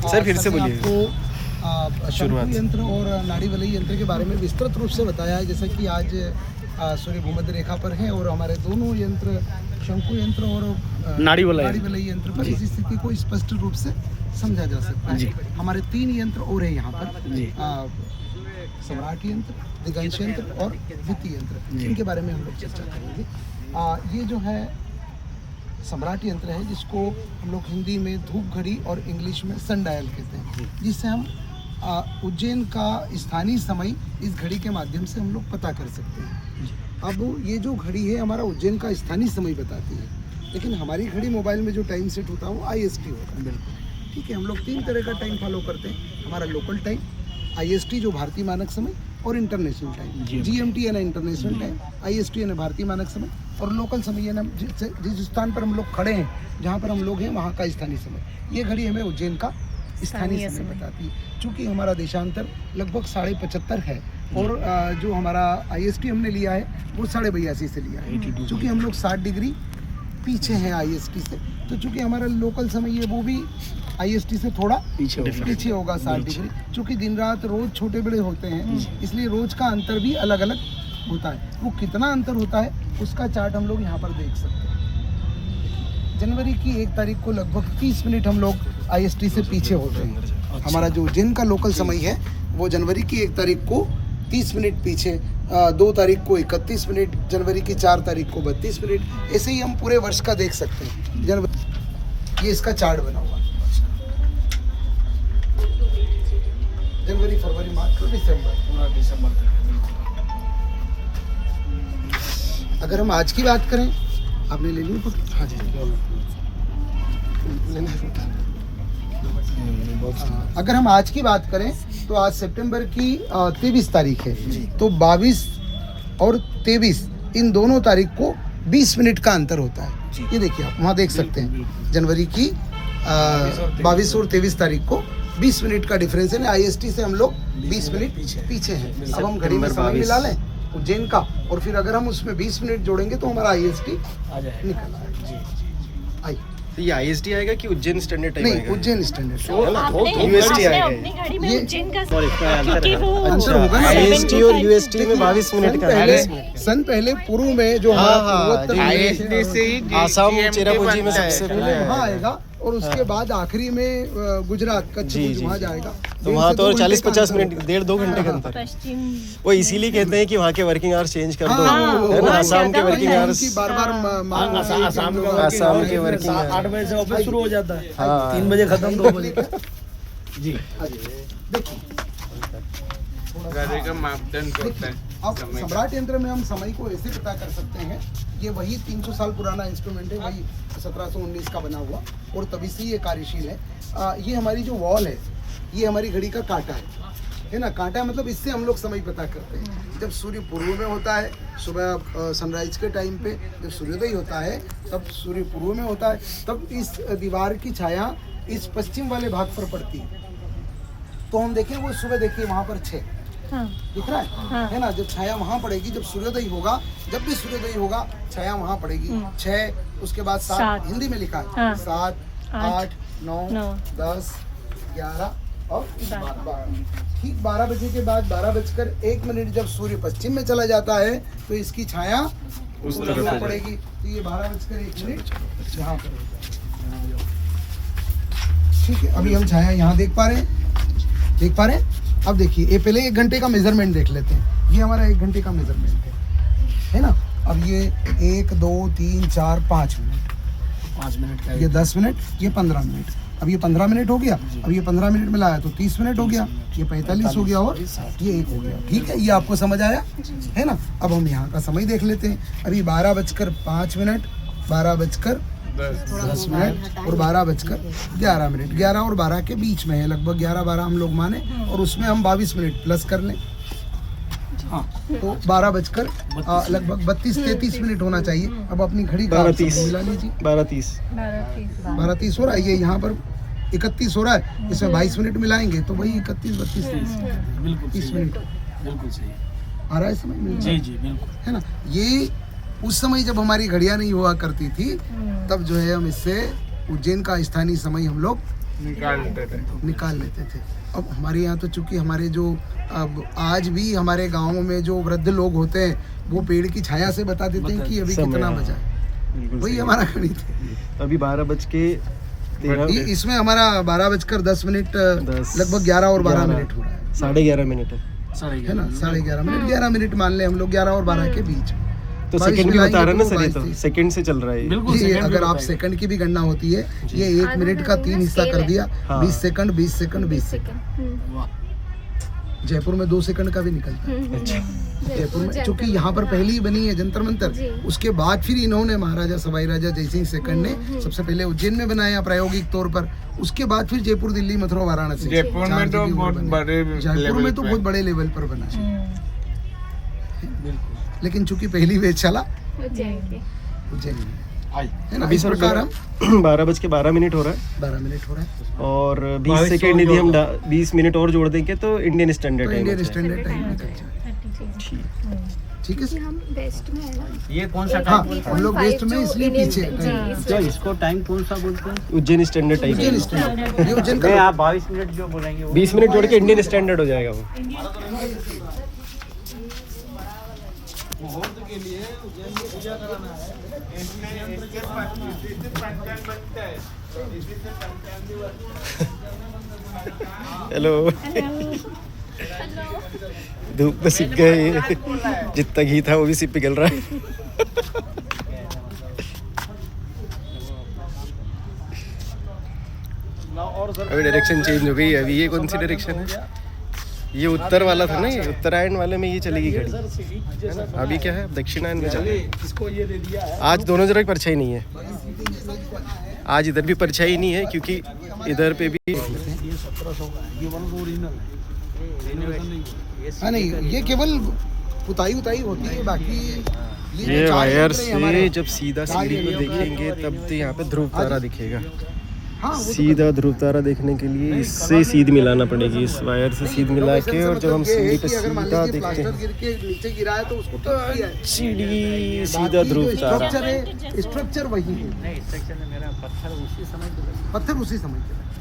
Sir फिर से बोलिए। आपको शंकु यंत्र और नाड़ी वलय यंत्र के बारे में विस्तृत रूप से बताया है। जैसा कि आज सूर्य भूमध्य रेखा पर है और हमारे दोनों यंत्र शंकु यंत्र और नाड़ी वलय यंत्र पर इस स्थिति को स्पष्ट रूप से समझा जा सकता है। हमारे 3 यंत्र और है यहाँ पर, सम्राट यंत्र, दिगंश यंत्र और द्वितीय यंत्र। इनके बारे में हम लोग चर्चा करेंगे। ये जो है सम्राट यंत्र है, जिसको हम लोग हिंदी में धूप घड़ी और इंग्लिश में सनडायल कहते हैं, जिससे हम उज्जैन का स्थानीय समय इस घड़ी के माध्यम से हम लोग पता कर सकते हैं। अब ये जो घड़ी है हमारा उज्जैन का स्थानीय समय बताती है, लेकिन हमारी घड़ी मोबाइल में जो टाइम सेट होता है वो IST होता है। ठीक है, हम लोग 3 तरह का टाइम फॉलो करते हैं। हमारा लोकल टाइम, IST जो भारतीय मानक समय, और इंटरनेशनल टाइम, GMT यानी इंटरनेशनल टाइम, IST यानी भारतीय मानक समय, और लोकल समय यानी जिस स्थान पर हम लोग खड़े हैं, जहाँ पर हम लोग हैं वहाँ का स्थानीय समय। ये घड़ी हमें उज्जैन का स्थानीय समय बताती है। चूँकि हमारा देशांतर लगभग 75.5 है और जो हमारा IST हमने लिया है वो 82.5 से लिया है। चूँकि हम लोग 60 डिग्री पीछे हैं IST से, तो चूँकि हमारा लोकल समय है वो भी IST से थोड़ा पीछे होगा 60 डिग्री। चूँकि दिन रात रोज छोटे बड़े होते हैं, इसलिए रोज का अंतर भी अलग अलग होता है। वो कितना अंतर होता है उसका चार्ट हम लोग यहाँ पर देख सकते हैं। जनवरी की 1 तारीख को लगभग 30 मिनट हम लोग IST से पीछे होते हैं। हमारा जो उज्जैन का लोकल समय है वो जनवरी की 1 तारीख को 30 मिनट पीछे, 2 तारीख को 31 मिनट, जनवरी की 4 तारीख को 32 मिनट। ऐसे ही हम पूरे वर्ष का देख सकते हैं। जनवरी, ये इसका चार्ट बना हुआ है। जनवरी, फरवरी, मार्च और दिसंबर, पूरा दिसंबर तक। अगर हम आज की बात करें, आपने ले ली? हाँ जी, अगर हम आज की बात करें तो आज सितंबर की 23 तारीख है, तो 22 और 23 इन दोनों तारीख को 20 मिनट का अंतर होता है। ये देखिए, आप वहाँ देख सकते हैं जनवरी की 22 और 23 तारीख को 20 मिनट का डिफरेंस है। IST से हम लोग 20 मिनट पीछे हैं। अब हम घड़ी में समय मिला लें उज्जैन का, और फिर अगर हम उसमें 20 मिनट जोड़ेंगे तो हमारा IST निकल आएगा। तो ये IST आएगा कि उज्जैन स्टैंडर्ड टाइम आएगा? नहीं, उज्जैन स्टैंडर्ड। UST आएगा। अपनी घड़ी में ये उज्जैन का अंतर होगा ना? IST और UST में 22 मिनट का सन पहले पूर्व में जो IST से आसाम चेरापूंजी में सबसे पहले वहाँ आएगा, और उसके बाद आखिरी में गुजरात कच्छ वहाँ जाएगा। तो वहाँ तो 40-50 मिनट, 1.5-2 घंटे का अंतर। वो इसीलिए कहते हैं कि वहाँ के वर्किंग आवर्स चेंज कर दो, है ना? आसाम के वर्किंग आवर्स बार-बार आसाम के वर्किंग 8 बजे से ऑफिस शुरू हो जाता है, 3 बजे खत्म, 2 बजे जी। देखिए, का मापदंड होता है। अब सम्राट यंत्र में हम समय को ऐसे पता कर सकते हैं। ये वही 300 साल पुराना इंस्ट्रूमेंट है, वही 1719 का बना हुआ, और तभी से ये कार्यशील है। ये हमारी जो वॉल है, ये हमारी घड़ी का कांटा है ना? कांटा मतलब इससे हम लोग समय पता करते हैं। जब सूर्य पूर्व में होता है, सुबह सनराइज के टाइम पे जब सूर्योदय होता है, तब सूर्य पूर्व में होता है, तब इस दीवार की छाया इस पश्चिम वाले भाग पर पड़ती है। तो हम देखें, वो सुबह देखिए वहाँ पर 6 दिख रहा है, है ना? जब छाया वहाँ पड़ेगी, जब सूर्योदय होगा, जब भी सूर्योदय होगा छाया वहाँ पड़ेगी 6, उसके बाद 7, हिंदी में लिखा है 7, 8, 9, 10, 11 और 12। ठीक 12 बजे के बाद 12:01 जब सूर्य पश्चिम में चला जाता है तो इसकी छाया उस तरफ पड़ेगी। तो ये 12:01 यहाँ पर। ठीक है, अभी हम छाया यहाँ देख पा रहे हैं। अब देखिए, ये पहले 1 घंटे का मेजरमेंट देख लेते हैं। ये हमारा 1 घंटे का मेजरमेंट है ना? अब ये 1, 2, 3, 4, 5 मिनट, 5 मिनट का, ये 10 मिनट, ये 15 मिनट। अब ये 15 मिनट हो गया। अब ये 15 मिनट में लाया तो 30 मिनट हो गया, ये 45 हो गया, और ये 1 हो गया। ठीक है, ये आपको समझ आया है ना? अब हम यहाँ का समय देख लेते हैं। अभी 12:05, 12:10 और 12:11। 11 और 12 के बीच में है, लगभग 11-12 हम लोग माने, और उसमें हम 22 मिनट प्लस कर लें। हाँ, तो 12 लगभग 32-33 मिनट होना चाहिए। अब अपनी घड़ी का मिला लीजिए। 12:30 हो रहा है। ये यहाँ पर 31 हो रहा है, इसमें 22 मिनट मिलाएंगे तो वही 31-32 30 मिनट बिल्कुल सही आ रहा है समय। जी जी बिल्कुल, है ना? ये उस समय जब हमारी घड़ियाँ नहीं हुआ करती थी, तब जो है हम इससे उज्जैन का स्थानीय समय हम लोग निकाल लेते थे। अब हमारे यहाँ तो चूंकि हमारे जो अब आज भी हमारे गाँव में जो वृद्ध लोग होते हैं वो पेड़ की छाया से बता देते हैं कि अभी कितना बचा है। वही हमारा गणित है। अभी 12:13 इसमें हमारा 12:10 लगभग 11 और 12 मिनट हो रहा है। 11:30 मिनट है। है ना, 11:30 मिनट, 11 मिनट मान ले हम लोग, 11 और 12 के बीच। तो सेकंड भी बता रहा है ना सर, ये तो सेकंड से चल रहा है ये। जी, अगर आप सेकंड की भी गणना होती है, ये 1 मिनट का 3 हिस्सा कर दिया। 20 सेकंड 20 सेकंड 20 सेकंड। जयपुर में 2 सेकंड का भी निकलता है। जयपुर में चूंकि यहाँ पर पहली ही बनी है जंतर मंतर, उसके बाद फिर इन्होंने महाराजा सवाई राजा जयसिंह सेकंड ने सबसे पहले उज्जैन में बनाया प्रायोगिक तौर पर। उसके बाद फिर जयपुर, दिल्ली, मथुरा, वाराणसी। जयपुर में तो बहुत बड़े जयपुर में तो बहुत बड़े लेवल पर बना है। लेकिन चूंकि पहली वेज चला उज्जैन में, है ना। अभी इस सर प्रकार हम 12:12 हो रहा है 12 मिनट हो रहा है और 20 सेकंड यदि हम 20 मिनट और जोड़ देंगे तो इंडियन स्टैंडर्ड तो टाइम इंडियन स्टैंडर्ड टाइम निकल जाए। ठीक है सर। हम वेस्ट में है ना, ये कौन सा हाँ, टाइम? हम लोग वेस्ट में इसलिए पीछे हैं। क्या इसको टाइम कौन सा बोलते हैं? Ujjain standard time Ujjain standard, ये उज्जैन नहीं, का आप 22 मिनट जो बोलेंगे वो 20 मिनट जोड़ के इंडियन स्टैंडर्ड हो जाएगा वो। हेलो, धूप में सिक गए ये। जितना घी था वो भी सिप पिघल रहा है। अभी डायरेक्शन चेंज हो गई। अभी ये कौन सी डायरेक्शन है? ये उत्तर वाला था ना, ये उत्तरायण वाले में ये चलेगी गाड़ी, है ना। अभी क्या है, दक्षिणायन में चले। आज दोनों जगह परछाई नहीं है। आज इधर भी परछाई नहीं है क्योंकि इधर पे भी हाँ नहीं, ये केवल पुताई उताई होती है, बाकी ये चार वायर यंत्र हैं हमारे। से जब सीधा सीढ़ी को देखेंगे तब तो यहाँ पे ध्रुव तारा दिखेगा। हाँ, वो तो सीधा ध्रुव तारा देखने के लिए इससे सीध मिलाना पड़ेगी, इस वायर से सीध मिला के। और जब हम सीढ़ी पे सीधा देखते प्लास्टर हैं गिर के नीचे गिरा है तो उसको ठीक किया है। सीढ़ी सीधा ध्रुव तारा। स्ट्रक्चर है, स्ट्रक्चर वही है, नहीं, स्ट्रक्चर में मेरा पत्थर उसी समय पत्थर उसी समय के